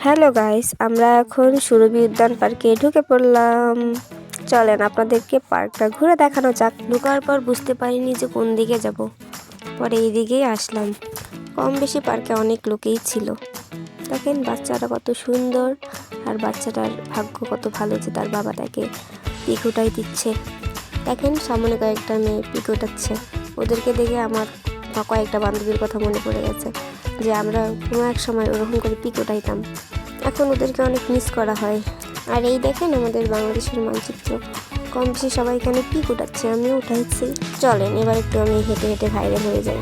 Hello guys, আমরা এখন সুরভি উদ্যান পার্কে ঢুকে পড়লাম। চলেন আপনাদেরকে পার্কটা ঘুরে দেখানো যাক। ঢোকার পর বুঝতে পারিনি যে কোন দিকে যাব, পরে এই দিকেই আসলাম। কম বেশি পার্কে অনেক লোকেই ছিল। দেখেন বাচ্চাটা কত সুন্দর, আর বাচ্চাটার ভাগ্য কত ভালো যে তার বাবা তাকে পিক উঠাই দিচ্ছে। দেখেন সামনে কয়েকটা মেয়ে পিক উঠাচ্ছে। ওদেরকে দেখে আমার কয়েকটা বান্ধবীর কথা মনে পড়ে গেছে যে আমরা কোনো এক সময় ওরকম করে পিক উঠাইতাম। এখন ওদেরকে অনেক মিস করা হয়। আর এই দেখেন আমাদের বাংলাদেশের মানচিত্র, কম বেশি সবাই এখানে পিক উঠাচ্ছে, আমিও উঠাইছি। চলেন এবার একটু আমি হেঁটে হেঁটে ভাইরাল হয়ে যাই।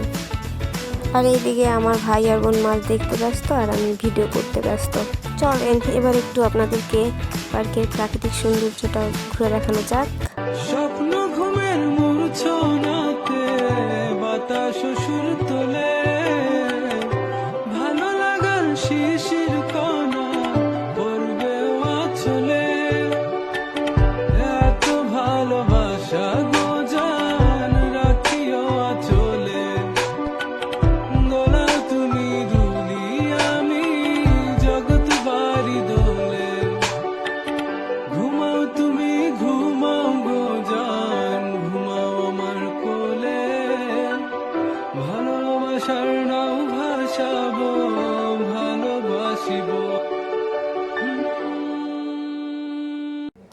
আর এইদিকে আমার ভাই আর বোন মাছ দেখতে ব্যস্ত, আর আমি ভিডিও করতে ব্যস্ত। চলেন এবার একটু আপনাদেরকে পার্কের প্রাকৃতিক সৌন্দর্যটা ঘুরে দেখানো যাক। স্বপ্ন ঘুমের মূর্ছনাতে বাতাস সুর তোলে, ভালো লাগার শিশির কণা পড়বে আঁচলে। এত ভালোবাসা গো জান রাখিও আঁচলে, দোলা তুমি দুলি আমি জগৎ বাড়ি দোলে। ঘুমাও তুমি ঘুমাও গো জান, ঘুমাও আমার কোলে, ভালোবাসার নাও ভাসাবো ভালোবাসিব।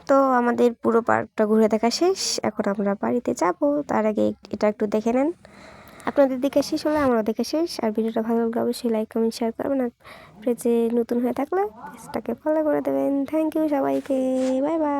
তো আমাদের পুরো পার্কটা ঘুরে দেখা শেষ, এখন আমরা বাড়িতে যাব। তার আগে এটা একটু দেখে নেন। আপনাদের দেখে শেষ হলে আমারও দেখে শেষ। আর ভিডিওটা ভালো লাগলে অবশ্যই লাইক কমেন্ট শেয়ার করবেন, আর পেজে নতুন হয়ে থাকলে পেজটাকে ফলো করে দেবেন। থ্যাংক ইউ সবাইকে, বাই বাই।